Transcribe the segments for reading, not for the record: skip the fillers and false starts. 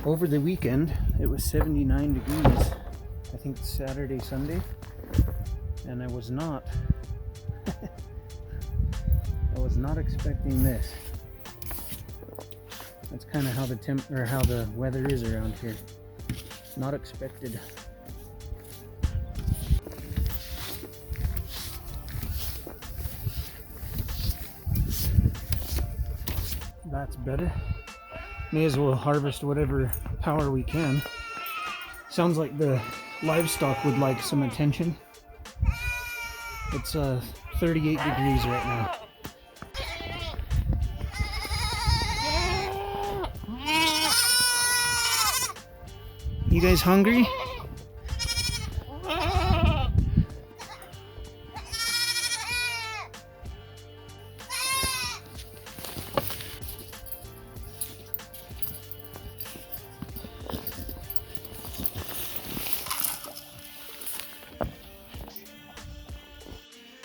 Over the weekend, it was 79 degrees, I think Saturday, Sunday, and I was not expecting this. That's kind of how how the weather is around here. Not expected. That's better. May as well harvest whatever power we can. Sounds like the livestock would like some attention. It's 38 degrees right now. You guys hungry?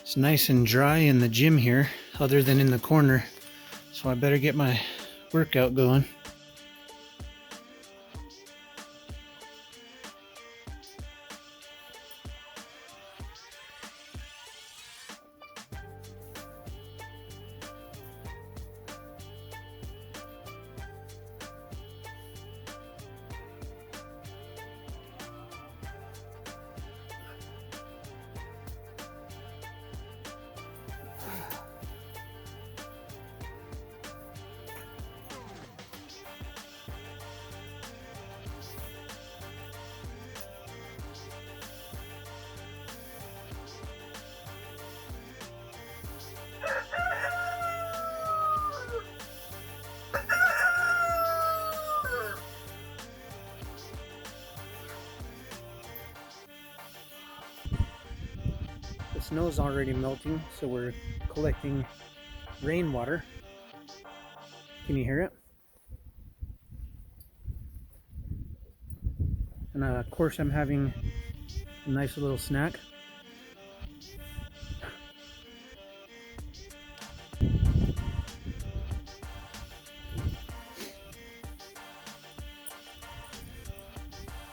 It's nice and dry in the gym here, other than in the corner, so I better get my workout going. The snow's already melting, so we're collecting rainwater. Can you hear it? And of course I'm having a nice little snack.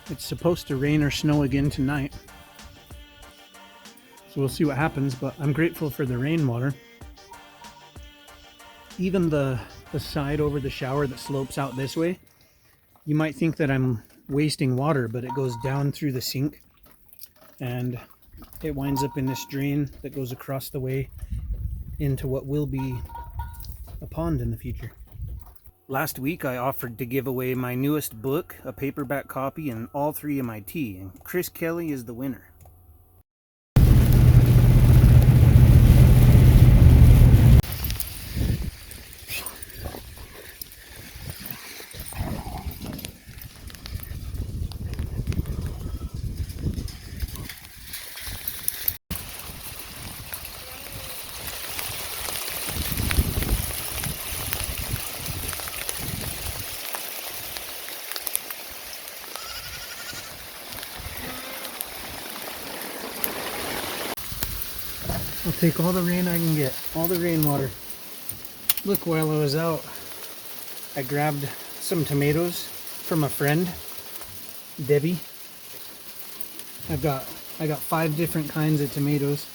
It's supposed to rain or snow again tonight. So we'll see what happens, but I'm grateful for the rainwater. Even the side over the shower that slopes out this way, you might think that I'm wasting water, but it goes down through the sink and it winds up in this drain that goes across the way into what will be a pond in the future. Last week I offered to give away my newest book, a paperback copy, and all 3 of my tea, and Chris Kelly is the winner. I'll take all the rain I can get, all the rainwater. Look, while I was out, I grabbed some tomatoes from a friend, Debbie. I got 5 different kinds of tomatoes.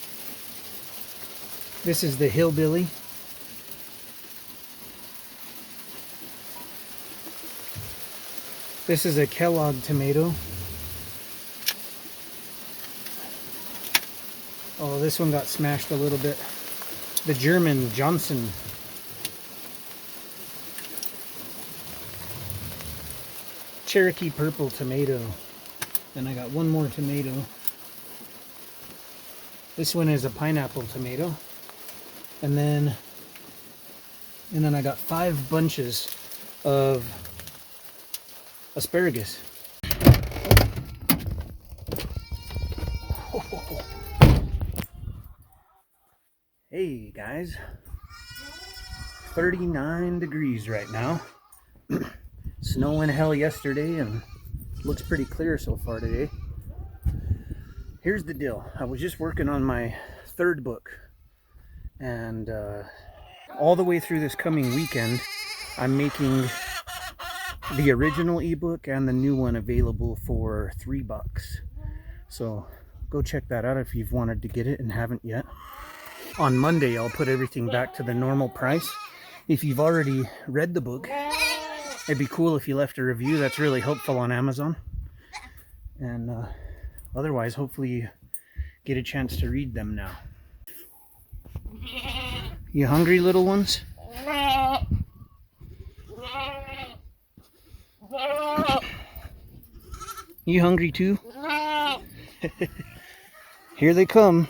This is the hillbilly. This is a Kellogg tomato. Oh, this one got smashed a little bit. The German Johnson. Cherokee purple tomato. Then I got one more tomato. This one is a pineapple tomato. And then I got 5 bunches of asparagus. Hey guys, 39 degrees right now. Snow in hell yesterday and looks pretty clear so far today. Here's the deal. I was just working on my 3rd book, and all the way through this coming weekend I'm making the original ebook and the new one available for $3. So go check that out if you've wanted to get it and haven't yet. On Monday, I'll put everything back to the normal price. If you've already read the book, it'd be cool if you left a review. That's really helpful on Amazon. And otherwise, hopefully you get a chance to read them now. You hungry, little ones? You hungry too? Here they come.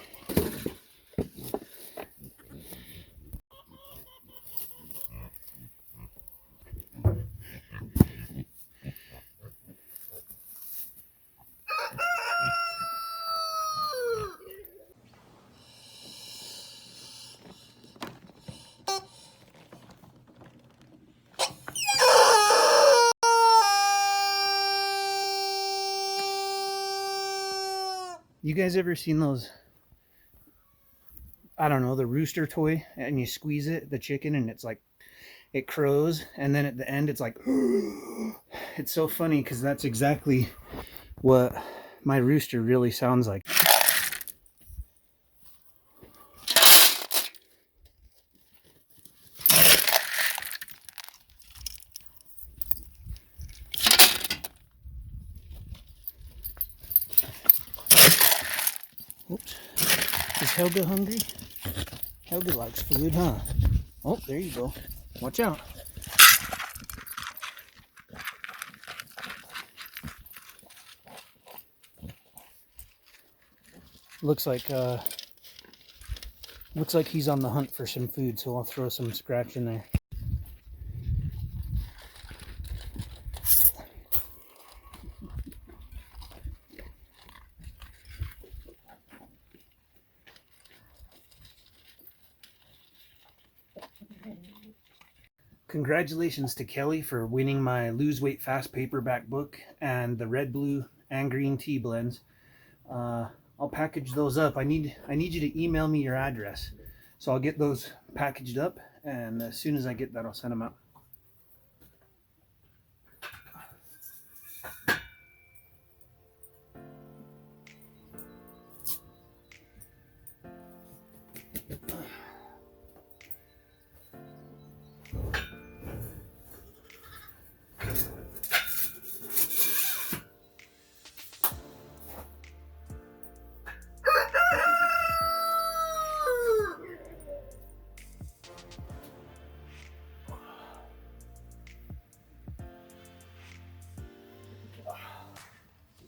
You guys ever seen those, I don't know, the rooster toy, and you squeeze it, the chicken, and it's like, it crows, and then at the end it's like, it's so funny because that's exactly what my rooster really sounds like. Oops. Is Helga hungry? Helga likes food, huh? Oh, there you go. Watch out. Looks like he's on the hunt for some food, so I'll throw some scratch in there. Congratulations to Kelly for winning my Lose Weight Fast paperback book and the red, blue, and green tea blends. I'll package those up. I need you to email me your address. So I'll get those packaged up, and as soon as I get that, I'll send them out.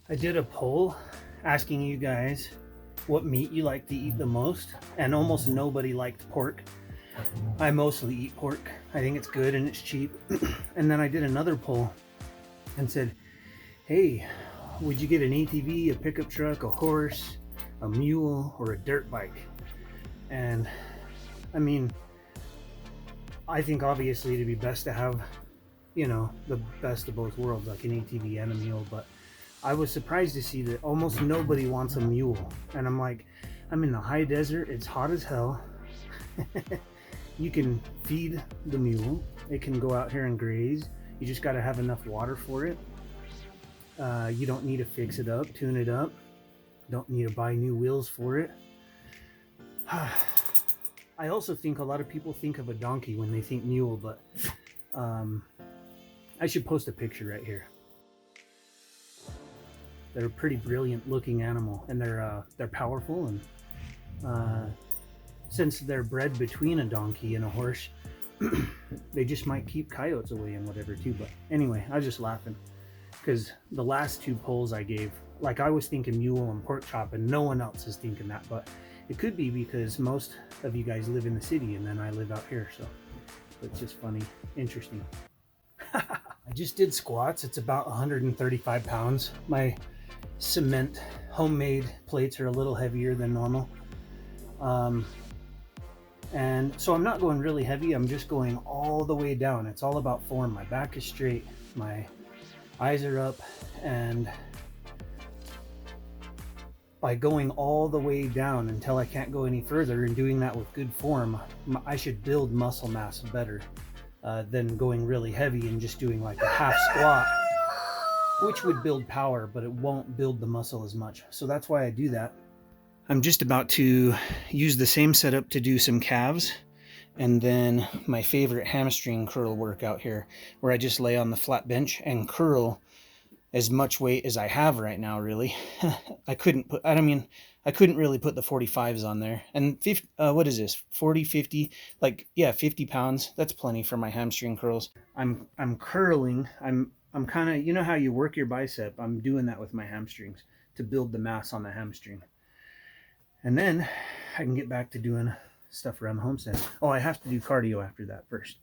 I did a poll asking you guys what meat you like to eat the most, and almost nobody liked pork. I mostly eat pork. I think it's good and it's cheap. And then I did another poll and said, hey, would you get an ATV, a pickup truck, a horse, a mule, or a dirt bike? And I mean, I think obviously it'd be best to have, you know, the best of both worlds, like an ATV and a mule, but I was surprised to see that almost nobody wants a mule. And I'm like, I'm in the high desert, it's hot as hell. You can feed the mule, it can go out here and graze. You just got to have enough water for it. You don't need to fix it up, tune it up. Don't need to buy new wheels for it. I also think a lot of people think of a donkey when they think mule, but I should post a picture right here. They're a pretty brilliant looking animal, and they're powerful, and since they're bred between a donkey and a horse, they just might keep coyotes away and whatever too. But anyway, I was just laughing because the last two polls I gave, like I was thinking mule and pork chop, and no one else is thinking that, but it could be because most of you guys live in the city and then I live out here, so it's just funny, interesting. I just did squats. It's about 135 pounds. My cement homemade plates are a little heavier than normal. And so I'm not going really heavy. I'm just going all the way down. It's all about form. My back is straight. My eyes are up. And by going all the way down until I can't go any further and doing that with good form, I should build muscle mass better. than going really heavy and just doing like a half squat, which would build power, but it won't build the muscle as much. So that's why I do that. I'm just about to use the same setup to do some calves, and then my favorite hamstring curl workout here, where I just lay on the flat bench and curl as much weight as I have right now, really. I couldn't really put the 45s on there. And 50, what is this? 40, 50, like, yeah, 50 pounds. That's plenty for my hamstring curls. I'm curling. I'm kind of, you know how you work your bicep? I'm doing that with my hamstrings to build the mass on the hamstring. And then I can get back to doing stuff around the homestead. Oh, I have to do cardio after that first.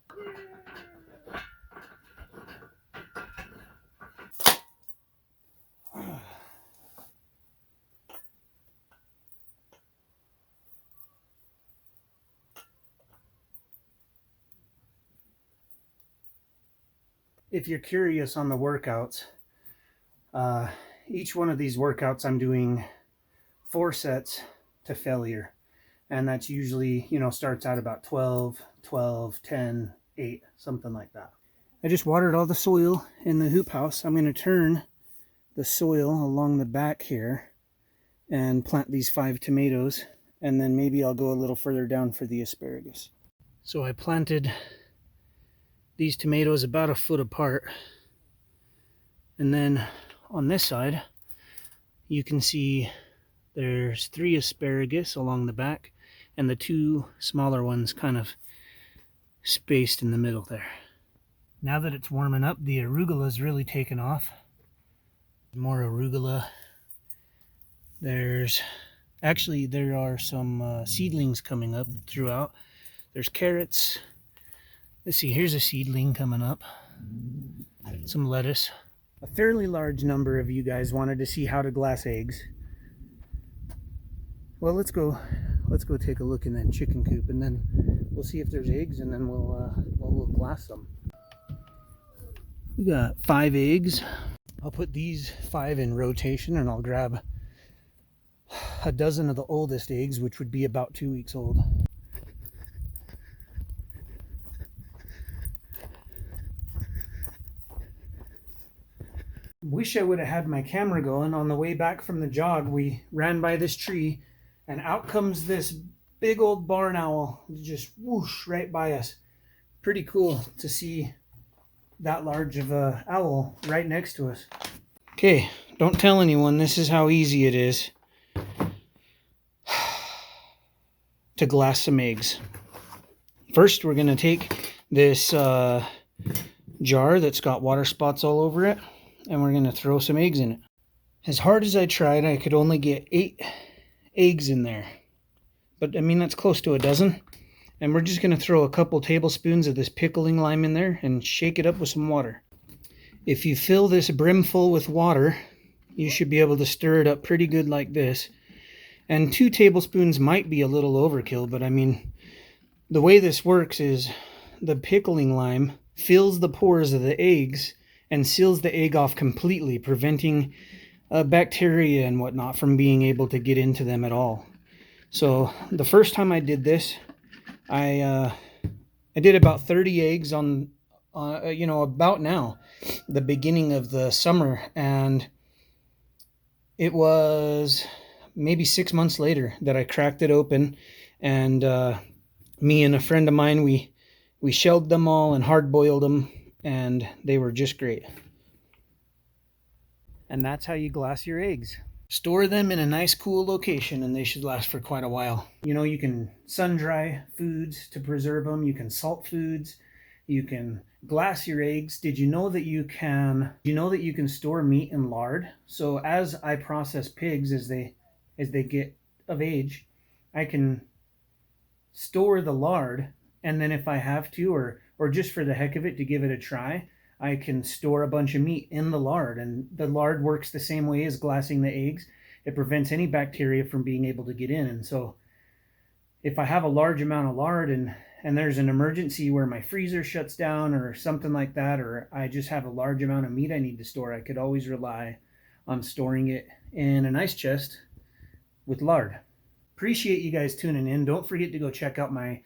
If you're curious on the workouts, each one of these workouts I'm doing 4 sets to failure. And that's usually, you know, starts out about 12, 12, 10, 8, something like that. I just watered all the soil in the hoop house. I'm going to turn the soil along the back here and plant these 5 tomatoes. And then maybe I'll go a little further down for the asparagus. So I planted these tomatoes about a foot apart. And then on this side, you can see there's 3 asparagus along the back, and the 2 smaller ones kind of spaced in the middle there. Now that it's warming up, the arugula's really taken off. More arugula. There are some seedlings coming up throughout. There's carrots. Let's see, here's a seedling coming up. Some lettuce. A fairly large number of you guys wanted to see how to glass eggs. Well, let's go take a look in that chicken coop, and then we'll see if there's eggs, and then we'll glass them. We got 5 eggs. I'll put these 5 in rotation, and I'll grab a dozen of the oldest eggs, which would be about 2 weeks old. Wish I would have had my camera going. On the way back from the jog, we ran by this tree, and out comes this big old barn owl, just whoosh right by us. Pretty cool to see that large of a owl right next to us. Okay, don't tell anyone. This is how easy it is to glass some eggs. First, we're going to take this jar that's got water spots all over it, and we're going to throw some eggs in it. As hard as I tried, I could only get 8 eggs in there. But I mean, that's close to a dozen. And we're just going to throw a couple tablespoons of this pickling lime in there and shake it up with some water. If you fill this brim full with water, you should be able to stir it up pretty good like this. And 2 tablespoons might be a little overkill, but I mean, the way this works is the pickling lime fills the pores of the eggs and seals the egg off completely, preventing bacteria and whatnot from being able to get into them at all. So the first time I did this, I did about 30 eggs on about now, the beginning of the summer, and it was maybe 6 months later that I cracked it open, and me and a friend of mine, we shelled them all and hard-boiled them, and they were just great. And that's how you glass your eggs. Store them in a nice cool location, and they should last for quite a while. You know, you can sun-dry foods to preserve them. You can salt foods. You can glass your eggs. Did you know that you can store meat in lard? So as I process pigs as they get of age, I can store the lard, and then if I have to, or just for the heck of it to give it a try, I can store a bunch of meat in the lard, and the lard works the same way as glassing the eggs. It prevents any bacteria from being able to get in. And so if I have a large amount of lard and there's an emergency where my freezer shuts down or something like that, or I just have a large amount of meat I need to store, I could always rely on storing it in an ice chest with lard. Appreciate you guys tuning in. Don't forget to go check out my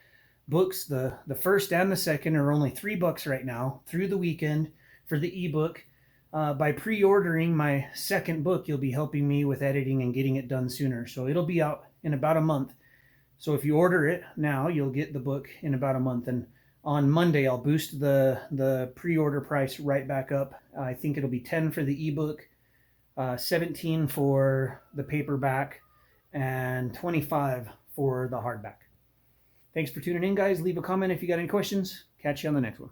books. The first and the second are only $3 right now through the weekend for the ebook. By pre-ordering my second book, you'll be helping me with editing and getting it done sooner. So it'll be out in about a month. So if you order it now, you'll get the book in about a month. And on Monday, I'll boost the pre-order price right back up. I think it'll be 10 for the ebook, 17 for the paperback, and 25 for the hardback. Thanks for tuning in, guys. Leave a comment if you got any questions. Catch you on the next one.